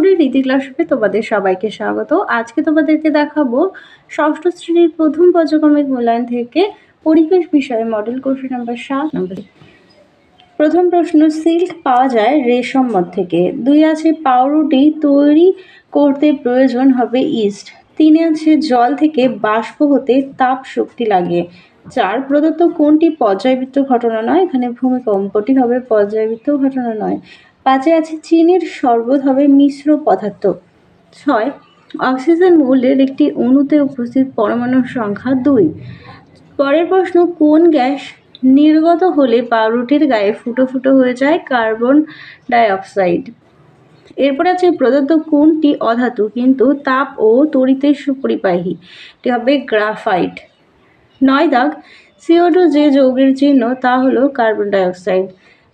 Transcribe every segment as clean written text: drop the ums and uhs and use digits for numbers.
স্কুলের রীতি ক্লাসে তোমাদের সবাইকে স্বাগত। আজকে তোমাদেরকে দেখাবো ষষ্ঠ শ্রেণীর প্রথম পর্যায়ক্রমিক মূল্যায়ন থেকে পরিবেশ বিষয়ে মডেল কোশ্চেন নাম্বার 7 নম্বর। প্রথম প্রশ্ন, সিল্ক পাওয়া যায় রেশম মদ থেকে। 2 আছে পাউরুটি তৈরি করতে প্রয়োজন হবে ইস্ট। 3 আছে জল থেকে বাষ্প হতে তাপ শক্তি লাগে। 4 প্রদত্ত কোনটি পর্যায়বৃত্ত ঘটনা নয়? এখানে ভূমিকম্পটি হবে পর্যায়বৃত্ত ঘটনা নয়। 5 আছে চিনির শরবত হবে মিশ্র পদার্থ। 6 অক্সিজেন মৌলের একটি অণুতে উপস্থিত পরমাণুর সংখ্যা 2। পরের প্রশ্ন, কোন গ্যাস নির্গত হলে পাউরুটির গায়ে ফুটো ফুটো হয়ে যায়? Carbon die oxide. এরপর আছে প্রদত্ত কোনটি অধাতু কিন্তু তাপ ও তড়িতে সুপরিবাহী? এটি হবে গ্রাফাইট। 9 দাগ, CO2 যে যৌগের চিহ্ন তা হলো কার্বন ডাই অক্সাইড।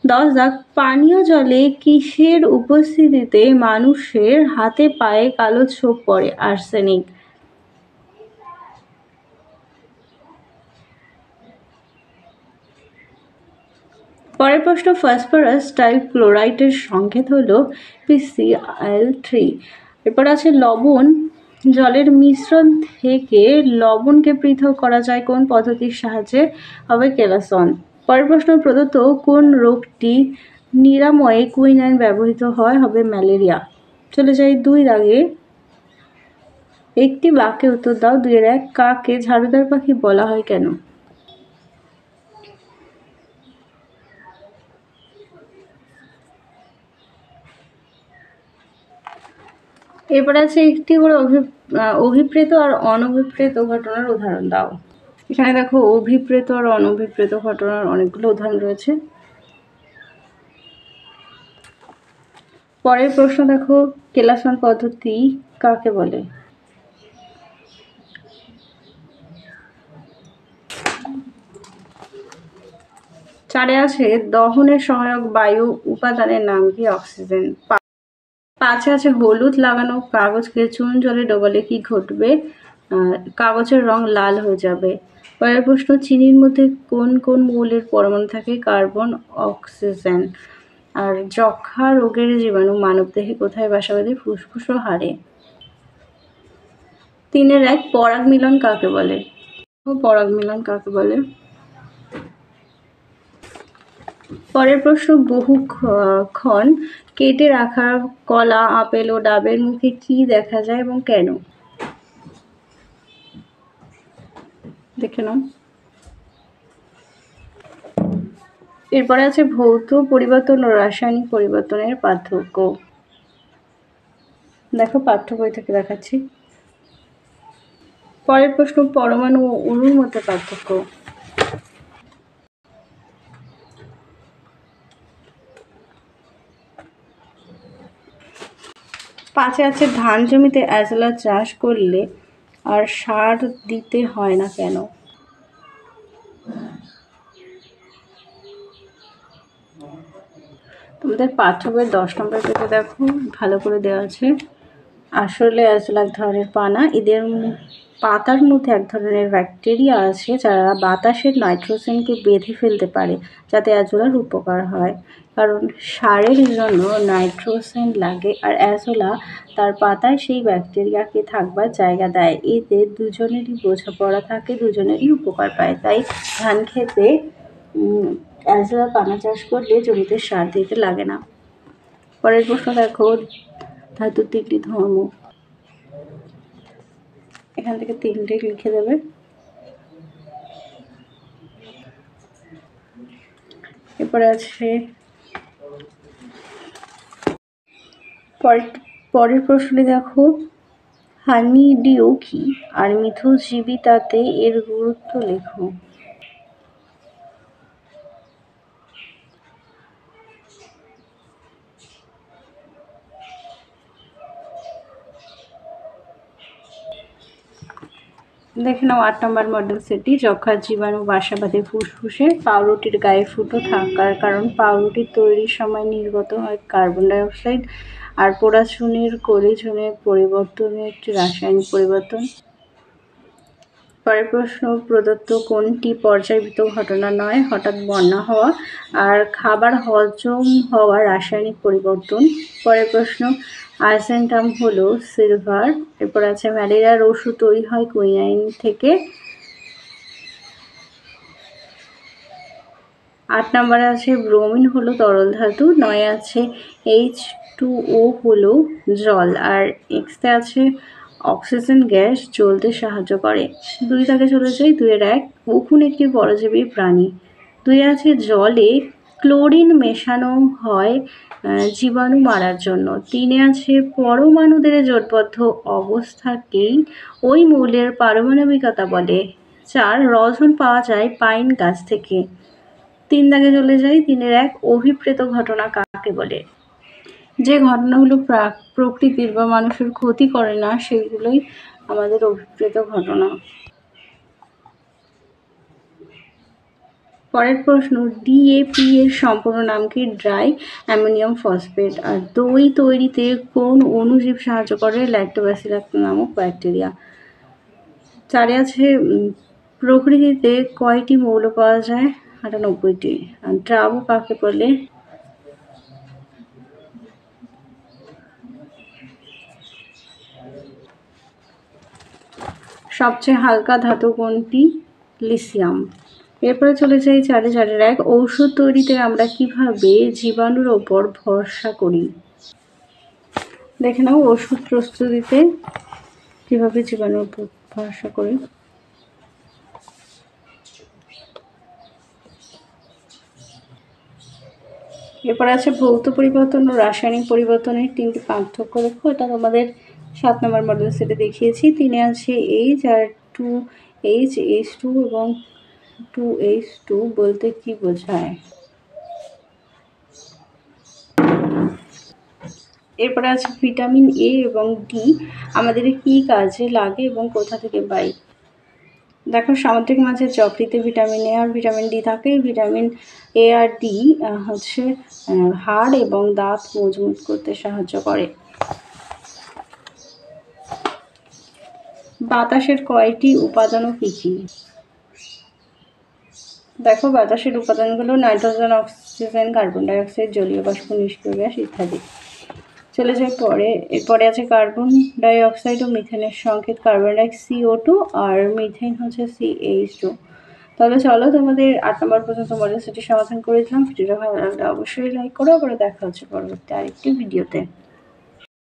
10 দাগ, পানীয় জলে কিসের উপস্থিতিতে মানুষের হাতে পায়ে কালো ছোপ পড়ে? আর্সেনিক। পরের প্রশ্ন, ফসফরাস ডাইক্লোরাইডের সংকেত হলো PCl3। এরপর আছে লবণ জলের মিশ্রণ থেকে লবণকে পৃথক করা যায় কোন পদ্ধতির সাহায্যে? হবে কেলাসন। পরের প্রশ্ন, প্রদত্ত কোন রোগটি নিরাময়ে কুইনাইন ব্যবহৃত হয়? হবে ম্যালেরিয়া। চলে যাই 2 দাগে। একটি বাক্যে উত্তর দাও। 2 এর 1, কাকে ঝাড়ুদার পাখি বলা হয় কেন? এরপর আছে একটি করে অভিপ্রেত আর অনভিপ্রেত ঘটনার উদাহরণ দাও। এখানে দেখো অভিপ্রেত আর অনভিপ্রেত ঘটনার অনেকগুলো উদাহরণ রয়েছে। পরের প্রশ্ন দেখো, কেলাসন পদ্ধতি কাকে বলে? চারে আছে দহনের সহায়ক বায়ু উপাদানের নাম কি? অক্সিজেন। 5 আছে হলুদ লাগানো কাগজকে চুন জলে ডোবালে কি ঘটবে? কাগজের রং লাল হয়ে যাবে। পরের প্রশ্ন, চিনির মধ্যে কোন কোন মৌলের পরমাণু থাকে? Carbon, oxygen. আর যক্ষা রোগের জীবাণু মানবদেহে কোথায় বাসা বাঁধে? ফুসফুস ও হাড়ে। 3 এর 1, পরাগ মিলন কাকে বলে? পরাগ মিলন কাকে বলে? পরের প্রশ্ন, বহুক্ষণ কেটে রাখা কলা, আপেল ও ডাবের মুখে কি দেখা যায় এবং কেন? দেখে নাও। এরপরে আছে ভৌত পরিবর্তন ও রাসায়নিক পরিবর্তনের পার্থক্য। দেখো পাঠ্য বই থেকে দেখাচ্ছি। পরের প্রশ্ন, পরমাণু ও অণুর মধ্যে পার্থক্য। পাঁচে আছে ধান জমিতে অ্যাজোলা চাষ করলে আর সার দিতে হয় না কেন? তোমাদের পাঠ্য বইয়ের 10 নম্বর পেজে দেখো ভালো করে দেওয়া আছে। আসলে অ্যাজোলা এক ধরনের পানা। এদের পাতার মধ্যে এক ধরনের ব্যাকটেরিয়া আছে যারা বাতাসের নাইট্রোজেনকে বেঁধে ফেলতে পারে যাতে অ্যাজোলার উপকার হয়। কারণ সারের জন্য নাইট্রোজেন লাগে আর অ্যাজোলা তার পাতায় সেই ব্যাকটেরিয়াকে থাকবার জায়গা দেয়। এতে দুজনেরই বোঝাপড়া থাকে, দুজনেরই উপকার পায়। তাই ধান খেতে অ্যাজোলা পানা চাষ করলে জমিতে সার দিতে লাগে না। পরের প্রশ্ন দেখো, ধাতুর 3টি ধর্ম। এখান থেকে 3টে লিখে দেবে। এরপরে আছে পরের প্রশ্নে দেখো, হানিডিউ কি আর মিথজীবিতাতে এর গুরুত্ব লেখো। দেখে নাও 8 নম্বর মডেল সেটটি। যক্ষার জীবাণু বাসা বাঁধে ফুসফুসে। পাউরুটির গায়ে ফুটো থাকার কারণ পাউরুটি তৈরির সময় নির্গত হয় কার্বন ডাই অক্সাইড। আর পোড়া চুনের কলিজনের পরিবর্তনের একটি রাসায়নিক পরিবর্তন। পরের প্রশ্ন, প্রদত্ত কোনটি পর্যায়বৃত্ত ঘটনা নয়? হঠাৎ বন্যা হওয়া আর খাবার হজম হওয়া রাসায়নিক পরিবর্তন। পরের প্রশ্ন, আর্সেন্টাম হলো সিলভার। এরপর আছে ম্যালেরিয়ার ওষুধ তৈরি হয় কুইনাইন থেকে। 8 নম্বরে আছে ব্রোমিন হলো তরল ধাতু। 9 আছে H2O হলো জল। আর এক্সতে আছে অক্সিজেন গ্যাস জ্বলতে সাহায্য করে। 2 থেকে চলে যাই 2 এর 1। উকুন একটি পরজীবী প্রাণী। 2 আছে জলে ক্লোরিন মেশানো হয় জীবাণু মারার জন্য। 3 আছে পরমাণুদের জোটবদ্ধ অবস্থাকেই ওই মৌলের পারমাণবিকতা বলে। 4 রজন পাওয়া যায় পাইন গাছ থেকে। 3 দাগে চলে যাই 3 এর 1। অভিপ্রেত ঘটনা কাকে বলে? যে ঘটনাগুলো প্রকৃতির বা মানুষের ক্ষতি করে না সেগুলোই আমাদের অভিপ্রেত ঘটনা। পরের প্রশ্ন, ডিএপি এর সম্পূর্ণ নাম কি? Dry ammonium phosphate. আর দই তৈরিতে কোন অণুজীব সাহায্য করে? ল্যাক্টোব্যাসিলাস নামক ব্যাকটেরিয়া। 4 আছে প্রকৃতিতে কয়টি মৌল পাওয়া যায়? 98টি। আর দ্রাবক কাকে বলে? সবচেয়ে হালকা ধাতু কোনটি? লিথিয়াম। এরপরে চলে যাই 4-4-এর 1। ঔষধ তৈরিতে আমরা কিভাবে জীবাণুর ওপর ভরসা করি? দেখে নাও ওষুধ প্রস্তুতিতে কিভাবে জীবাণুর উপর ভরসা করি। এরপর আছে ভৌত পরিবর্তন ও রাসায়নিক পরিবর্তনের 3টি পার্থক্য দেখো। এটা তোমাদের 7 নম্বর মডেল সেটে দেখিয়েছি। 3 আছে H আর 2H H2 এবং 2H2 বলতে কি বোঝায়? এরপরে আছে ভিটামিন এ এবং ডি আমাদের কি কাজে লাগে এবং কোথা থেকে পাই? দেখো সামুদ্রিক মাছের যকৃতে ভিটামিন এ আর ভিটামিন ডি থাকে। ভিটামিন এ আর ডি হচ্ছে হাড় এবং দাঁত মজবুত করতে সাহায্য করে। বাতাসের কয়টি উপাদান ও কী কী? দেখো বাতাসের উপাদানগুলো নাইট্রোজেন, অক্সিজেন, কার্বন ডাইঅক্সাইড, জলীয় বাষ্প, নিষ্ক্রিয় গ্যাস ইত্যাদি। চলে যায় এরপরে আছে কার্বন ডাইঅক্সাইড ও মিথেনের সংকেত। কার্বন ডাই CO2 আর মিথেন হচ্ছে CH2। তাহলে চলো তোমাদের 8 নম্বর পর্যন্ত মডেল সেটি সমাধান করে দিলাম। ভিডিওটা ভালো লাগলে অবশ্যই লাইক করো। আবার দেখা হচ্ছে পরবর্তী আরেকটি ভিডিওতে।